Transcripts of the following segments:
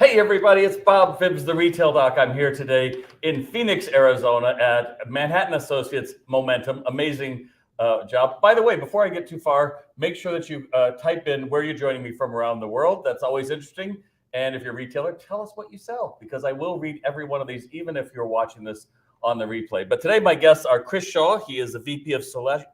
Hey everybody, it's Bob Phibbs, the Retail Doc. I'm here today in Phoenix, Arizona at Manhattan Associates Momentum. Amazing job. By the way, before I get too far, make sure that you type in where you're joining me from around the world. That's always interesting. And if you're a retailer, tell us what you sell, because I will read every one of these, even if you're watching this on the replay. But today my guests are Chris Shaw. He is the VP of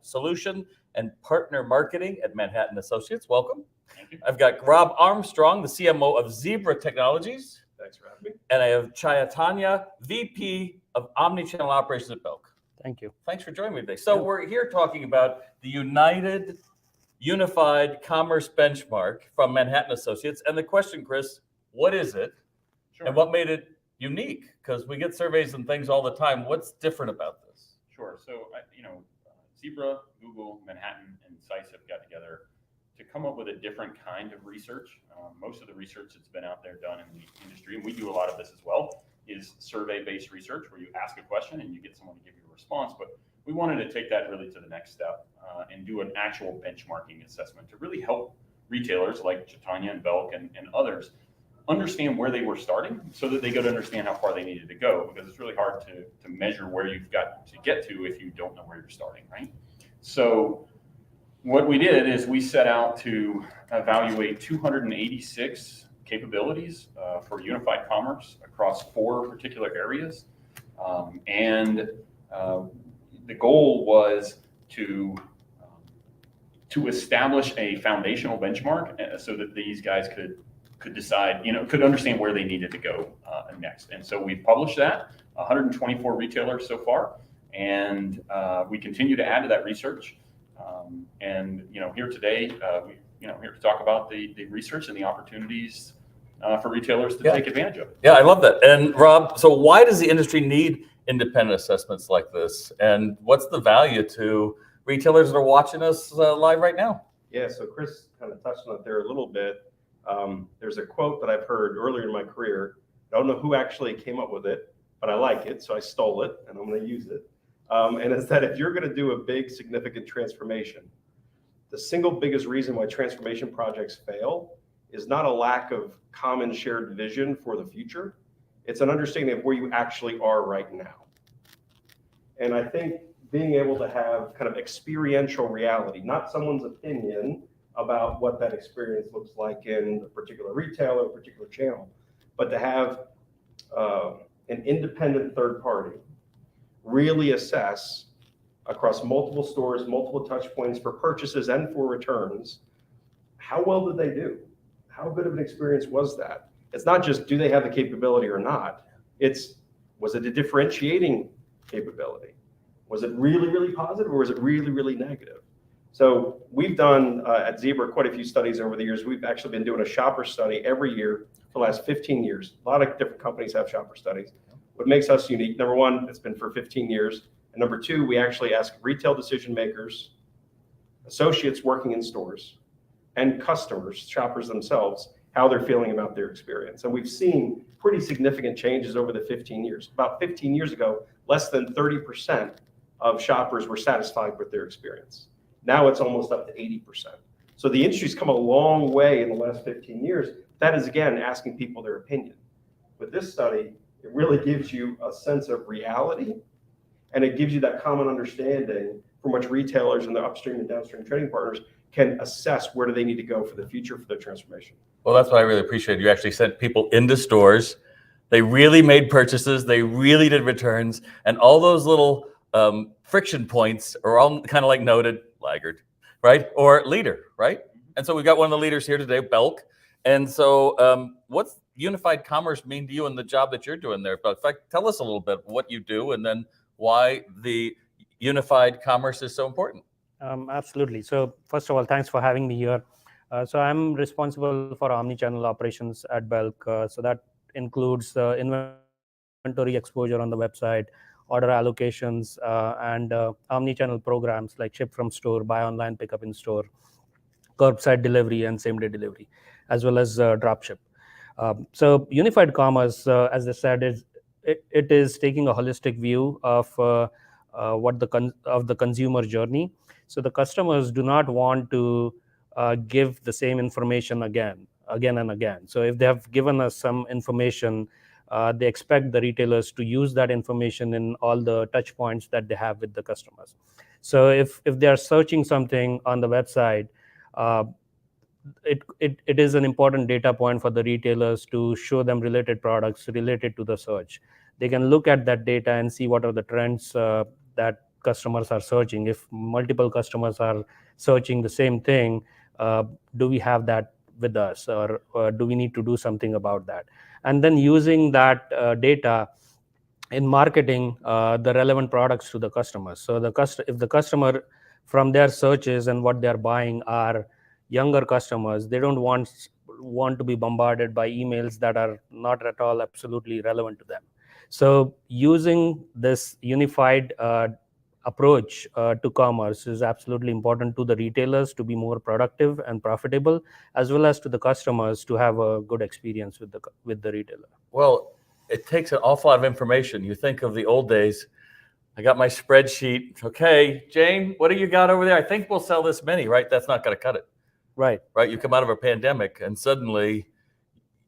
Solution and Partner Marketing at Manhattan Associates. Welcome. Thank you. I've got Rob Armstrong, the CMO of Zebra Technologies. Thanks for having me. And I have Chayatanya, VP of Omnichannel Operations at Belk. Thank you. Thanks for joining me today. So we're here talking about the Unified Commerce Benchmark from Manhattan Associates. And the question, Chris, what is it? Sure. And what made it unique? Because we get surveys and things all the time. What's different about this? Sure. So, Zebra, Google, Manhattan, and SICE have got together to come up with a different kind of research. Most of the research that's been out there done in the industry, and we do a lot of this as well, is survey-based research where you ask a question and you get someone to give you a response. But we wanted to take that really to the next step and do an actual benchmarking assessment to really help retailers like Chaitanya and Belk and others understand where they were starting so that they could understand how far they needed to go, because it's really hard to measure where you've got to get to if you don't know where you're starting, right? So what we did is we set out to evaluate 286 capabilities for unified commerce across 4 particular areas. The goal was to establish a foundational benchmark so that these guys could decide, could understand where they needed to go next. And so we've published that, 124 retailers so far, and we continue to add to that research. Here today, we're here to talk about the research and the opportunities for retailers to take advantage of it. Yeah, I love that. And Rob, so why does the industry need independent assessments like this? And what's the value to retailers that are watching us live right now? Yeah, so Chris kind of touched on it there a little bit. There's a quote that I've heard earlier in my career. I don't know who actually came up with it, but I like it, so I stole it, and I'm going to use it. And it's that if you're going to do a big, significant transformation, the single biggest reason why transformation projects fail is not a lack of common shared vision for the future. It's an understanding of where you actually are right now. And I think being able to have kind of experiential reality, not someone's opinion about what that experience looks like in a particular retailer, a particular channel, but to have an independent third party really assess across multiple stores, multiple touch points for purchases and for returns, how well did they do? How good of an experience was that? It's not just do they have the capability or not. Was it a differentiating capability? Was it really, really positive, or was it really, really negative? So we've done at Zebra quite a few studies over the years. We've actually been doing a shopper study every year for the last 15 years. A lot of different companies have shopper studies. What makes us unique, number one, it's been for 15 years. And number two, we actually ask retail decision makers, associates working in stores, and customers, shoppers themselves, how they're feeling about their experience. And we've seen pretty significant changes over the 15 years. About 15 years ago, less than 30% of shoppers were satisfied with their experience. Now it's almost up to 80%. So the industry's come a long way in the last 15 years. That is, again, asking people their opinion. With this study, it really gives you a sense of reality, and it gives you that common understanding from which retailers and their upstream and downstream trading partners can assess where do they need to go for the future for their transformation. Well, that's what I really appreciate. You actually sent people into stores. They really made purchases. They really did returns. And all those little friction points are all kind of like noted laggard, right? Or leader, right? And so we've got one of the leaders here today, Belk. And so what's unified commerce mean to you in the job that you're doing there? Belk, in fact, tell us a little bit what you do and then why the unified commerce is so important. Absolutely. So first of all, thanks for having me here. So I'm responsible for omnichannel operations at Belk. So that includes inventory exposure on the website, order allocations, and omnichannel programs like ship from store, buy online, pick up in store, curbside delivery, and same-day delivery, as well as dropship. So unified commerce, as I said, it is taking a holistic view of the consumer journey. So the customers do not want to give the same information again. again and again. So if they have given us some information, they expect the retailers to use that information in all the touch points that they have with the customers. So if they are searching something on the website, it is an important data point for the retailers to show them related products related to the search. They can look at that data and see what are the trends that customers are searching. If multiple customers are searching the same thing, do we have that with us, or do we need to do something about that? And then using that data in marketing the relevant products to the customers. So if the customer from their searches and what they're buying are younger customers, they don't want to be bombarded by emails that are not at all absolutely relevant to them. So using this unified approach to commerce is absolutely important to the retailers to be more productive and profitable, as well as to the customers to have a good experience with the retailer. Well, it takes an awful lot of information. You think of the old days. I got my spreadsheet. Okay, Jane, what do you got over there? I think we'll sell this many, right? That's not going to cut it. Right. You come out of a pandemic and suddenly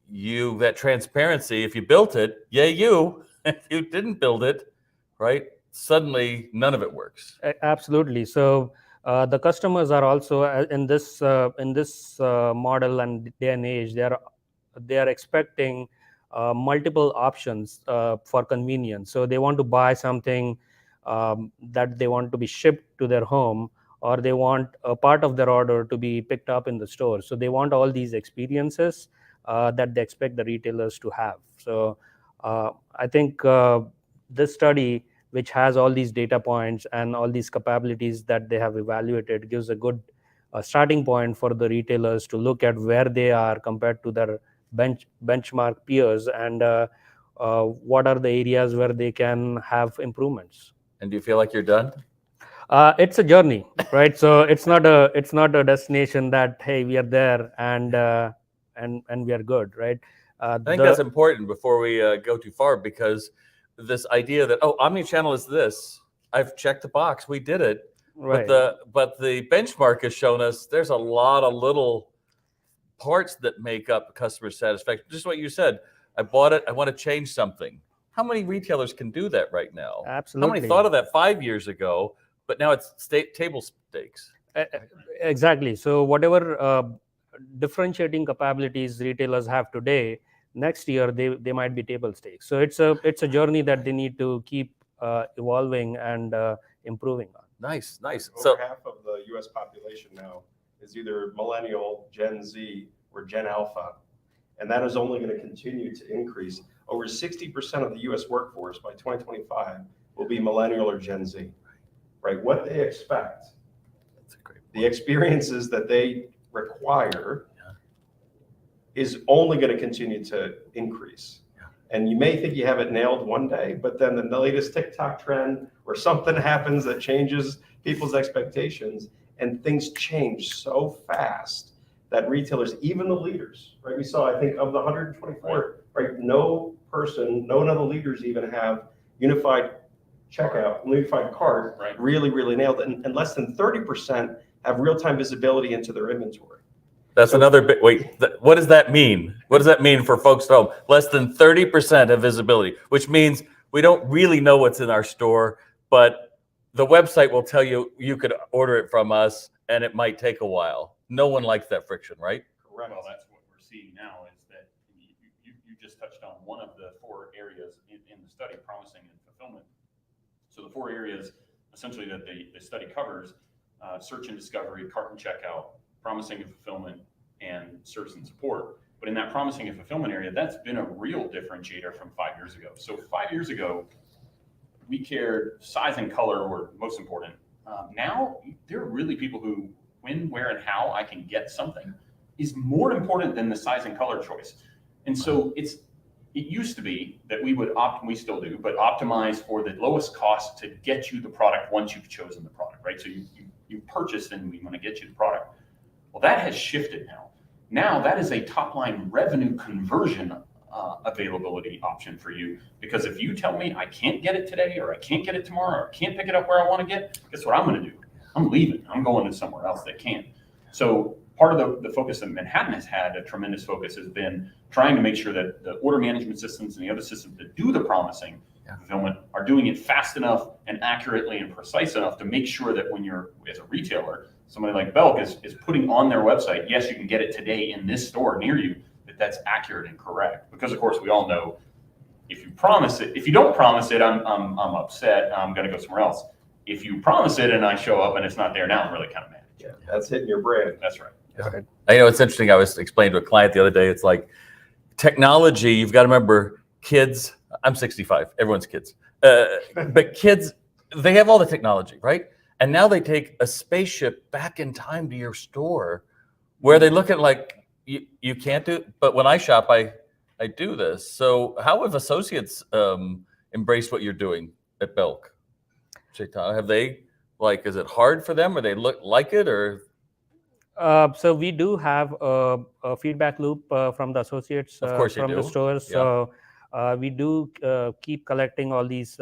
that transparency, if you built it, yay you. If you didn't build it, right, suddenly none of it works. Absolutely. So the customers are also in this model and day and age, they are expecting multiple options for convenience. So they want to buy something that they want to be shipped to their home, or they want a part of their order to be picked up in the store. So they want all these experiences that they expect the retailers to have. So I think this study, which has all these data points and all these capabilities that they have evaluated, gives a good starting point for the retailers to look at where they are compared to their benchmark peers, and what are the areas where they can have improvements. And do you feel like you're done? It's a journey, right? So it's not a destination that, hey, we are there and we are good, right? I think that's important before we go too far, because this idea that, oh, omnichannel is this, I've checked the box, we did it. Right. But the benchmark has shown us there's a lot of little parts that make up customer satisfaction. Just what you said, I bought it, I want to change something. How many retailers can do that right now? Absolutely. How many thought of that 5 years ago, but now it's table stakes? Exactly. So whatever differentiating capabilities retailers have today, next year they might be table stakes. So it's a journey that they need to keep evolving and improving on. Nice. Over half of the U.S. population now is either millennial, Gen Z, or Gen Alpha, and that is only going to continue to increase. Over 60% of the U.S. workforce by 2025 will be millennial or Gen Z. Right? What they expect, the experiences that they require, is only going to continue to increase. And you may think you have it nailed one day, but then the latest TikTok trend or something happens that changes people's expectations, and things change so fast that retailers, even the leaders, right? We saw, I think, of the 124, right? None of the leaders even have unified checkout, unified cart, Right. really nailed it. And less than 30% have real-time visibility into their inventory. That's another bit. Wait, what does that mean? What does that mean for folks at home? Less than 30% have visibility, which means we don't really know what's in our store, but the website will tell you could order it from us, and it might take a while. No one likes that friction, right? Correct. Well, that's what we're seeing now, is that you just touched on one of the 4 areas in the study, promising and fulfillment. So the 4 areas essentially that the study covers, search and discovery, cart and checkout, promising and fulfillment, and service and support. But in that promising and fulfillment area, that's been a real differentiator from 5 years ago. So 5 years ago, we cared size and color were most important. Now, there are really people who, when, where, and how I can get something is more important than the size and color choice. And so it used to be that we still do, but optimize for the lowest cost to get you the product once you've chosen the product, right? So you purchased and we want to get you the product. Well, that has shifted now. Now that is a top line revenue conversion availability option for you, because if you tell me I can't get it today, or I can't get it tomorrow, or I can't pick it up where I want to get, guess what I'm going to do? I'm leaving. I'm going to somewhere else that can. So part of the focus that Manhattan has had, a tremendous focus, has been trying to make sure that the order management systems and the other systems that do the promising fulfillment are doing it fast enough and accurately and precise enough to make sure that when you're, as a retailer, somebody like Belk is putting on their website, yes, you can get it today in this store near you, that's accurate and correct. Because of course we all know, if you promise it, if you don't promise it, I'm upset, I'm gonna go somewhere else. If you promise it and I show up and it's not there now, I'm really kind of mad. Yeah, that's hitting your brand. That's right. Right. I know it's interesting. I was explaining to a client the other day. It's like technology. You've got to remember, kids. I'm 65. Everyone's kids, but kids, they have all the technology, right? And now they take a spaceship back in time to your store, where they look at like you can't do. But when I shop, I do this. So how have associates embraced what you're doing at Belk? Shaitan, have they, like, is it hard for them, or they look like it, or? So we do have a feedback loop from the associates Of course you from the do. stores. Yeah. So we do keep collecting all these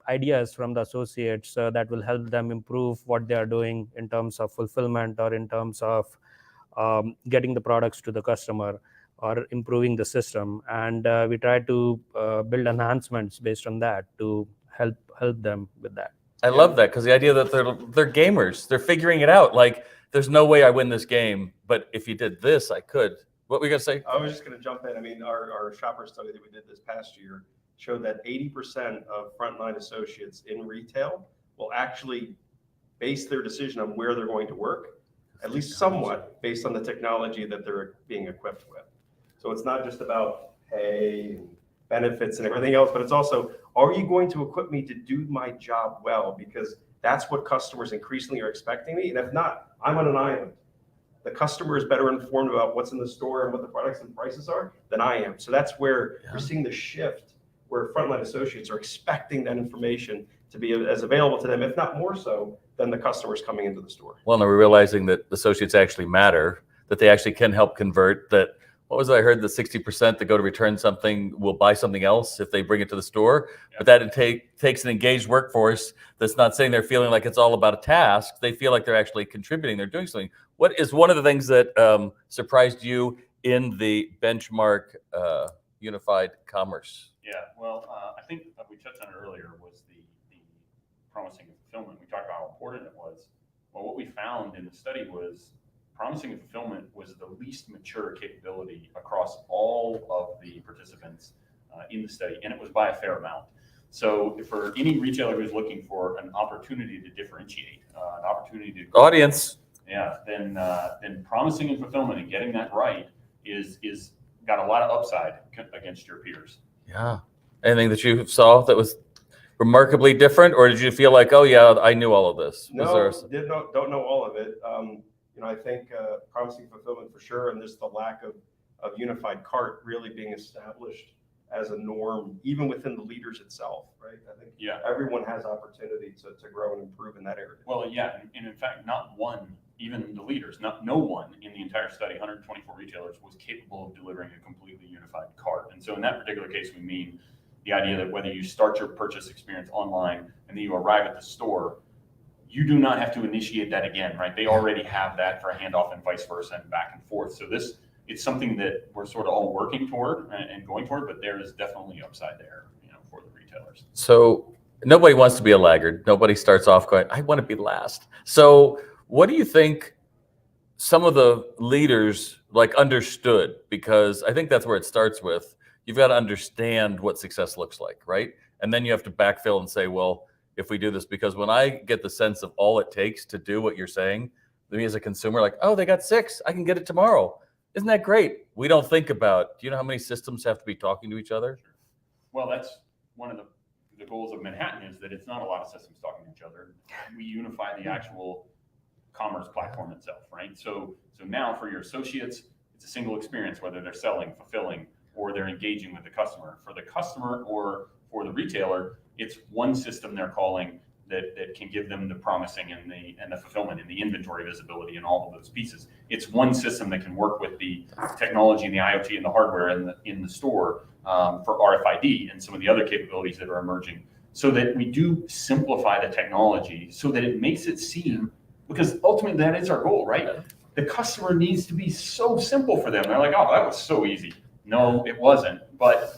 ideas from the associates that will help them improve what they are doing in terms of fulfillment, or in terms of getting the products to the customer, or improving the system. And we try to build enhancements based on that to help them with that. I love that, because the idea that they're gamers, they're figuring it out. Like, there's no way I win this game, but if you did this, I could. What were you gonna say? I was just going to jump in. I mean, our shopper study that we did this past year showed that 80% of frontline associates in retail will actually base their decision on where they're going to work, at least somewhat, based on the technology that they're being equipped with. So it's not just about pay and benefits and everything else, but it's also, are you going to equip me to do my job well? Because that's what customers increasingly are expecting me. And if not, I'm on an island. The customer is better informed about what's in the store and what the products and prices are than I am. So that's where we're seeing the shift, where frontline associates are expecting that information to be as available to them, if not more so, than the customers coming into the store. Well, and we're realizing that associates actually matter, that they actually can help convert. That, what was it I heard, the 60% that go to return something will buy something else if they bring it to the store. Yeah. But that it takes an engaged workforce that's not sitting there feeling like it's all about a task. They feel like they're actually contributing, they're doing something. What is one of the things that surprised you in the benchmark unified commerce? Yeah, well, I think we touched on it earlier, was the promising and fulfillment. We talked about how important it was. Well, what we found in the study was promising and fulfillment was the least mature capability across all of the participants in the study, and it was by a fair amount. So for any retailer who's looking for an opportunity to differentiate, an opportunity to audience, yeah, then promising and fulfillment and getting that right is got a lot of upside against your peers. Yeah. Anything that you saw that was remarkably different, or did you feel like, oh yeah, I knew all of this? No, don't know all of it. I think promising fulfillment for sure, and just the lack of unified cart really being established as a norm, even within the leaders itself, right? I think everyone has opportunity to grow and improve in that area. Well, yeah, and in fact, not one, even the leaders, no one in the entire study, 124 retailers, was capable of delivering a completely unified cart. And so in that particular case, we mean the idea that whether you start your purchase experience online and then you arrive at the store, you do not have to initiate that again, right? They already have that for a handoff and vice versa and back and forth. So it's something that we're sort of all working toward and going toward, but there is definitely upside there, for the retailers. So nobody wants to be a laggard. Nobody starts off going, I want to be last. So what do you think some of the leaders understood? Because I think that's where it starts with. You've got to understand what success looks like, right? And then you have to backfill and say, well, if we do this, because when I get the sense of all it takes to do what you're saying, me as a consumer, like, oh, they got 6, I can get it tomorrow. Isn't that great? We don't think about, do you know how many systems have to be talking to each other? Well, that's one of the goals of Manhattan, is that it's not a lot of systems talking to each other. We unify the actual commerce platform itself, right? So now for your associates, it's a single experience, whether they're selling, fulfilling, or they're engaging with the customer. For the customer or for the retailer, it's one system they're calling that can give them the promising and the fulfillment and the inventory visibility and all of those pieces. It's one system that can work with the technology and the IoT and the hardware in the store for RFID and some of the other capabilities that are emerging, so that we do simplify the technology so that it makes it seem, because ultimately that is our goal, right? the customer needs to be so simple for them. They're like, oh, that was so easy. No, it wasn't. But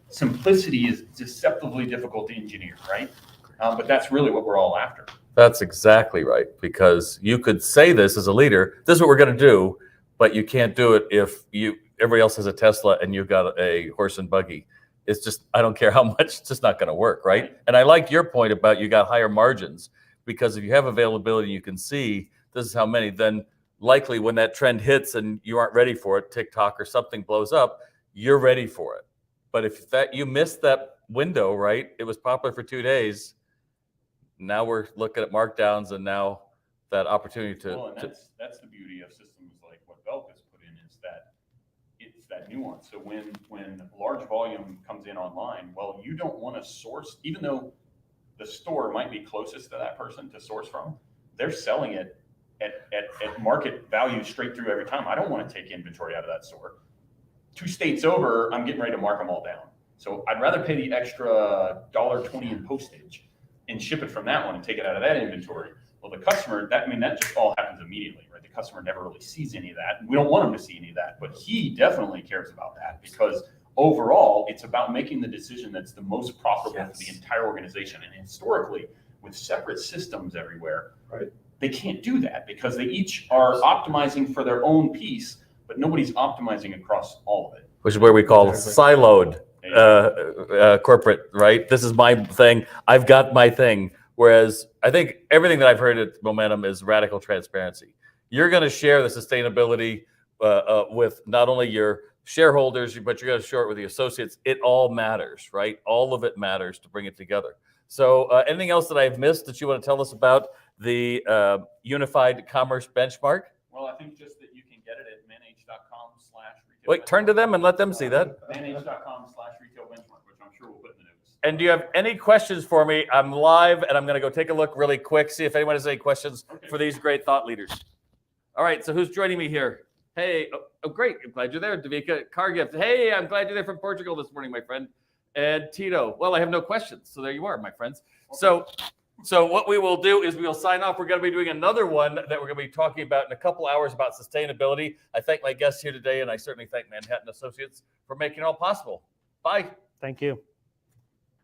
simplicity is deceptively difficult to engineer, right? But that's really what we're all after. That's exactly right, because you could say this as a leader, this is what we're going to do, but you can't do it if everybody else has a Tesla and you've got a horse and buggy. It's just, I don't care how much, it's just not going to work, right? And I like your point about you got higher margins, because if you have availability, you can see this is how many, then likely when that trend hits and you aren't ready for it, TikTok or something blows up, you're ready for it. But if you missed that window, right, it was popular for 2 days. Now we're looking at markdowns, and now that opportunity to. Well, and that's the beauty of systems like what Belk has put in, is that it's that nuance. So when large volume comes in online, well, you don't want to source, even though the store might be closest to that person to source from, they're selling it at market value straight through every time. I don't want to take inventory out of that store. 2 states over, I'm getting ready to mark them all down. So I'd rather pay the extra $1.20 in postage and ship it from that one and take it out of that inventory. Well, the customer, that just all happens immediately, right? The customer never really sees any of that. And we don't want him to see any of that, but he definitely cares about that, because overall, it's about making the decision that's the most profitable for the entire organization. And historically, with separate systems everywhere, right, they can't do that, because they each are optimizing for their own piece, but nobody's optimizing across all of it. Which is where we call siloed corporate, right? This is my thing. I've got my thing. Whereas I think everything that I've heard at Momentum is radical transparency. You're going to share the sustainability with not only your shareholders, but you're going to share it with the associates. It all matters, right? All of it matters to bring it together. So anything else that I've missed that you want to tell us about the Unified Commerce Benchmark? Well, I think just that you can get it at manage.com/retail. Wait, turn to them and let them see that. Manage.com/retail benchmark, which I'm sure we'll put in the notes. And do you have any questions for me? I'm live, and I'm going to go take a look really quick, see if anyone has any questions for these great thought leaders. All right, so who's joining me here? Hey, oh great. I'm glad you're there, Davika Cargift. Hey, I'm glad you're there from Portugal this morning, my friend. And Tito. Well, I have no questions, so there you are, my friends. Okay. So what we will do is we will sign off. We're going to be doing another one that we're going to be talking about in a couple hours about sustainability. I thank my guests here today, and I certainly thank Manhattan Associates for making it all possible. Bye. Thank you.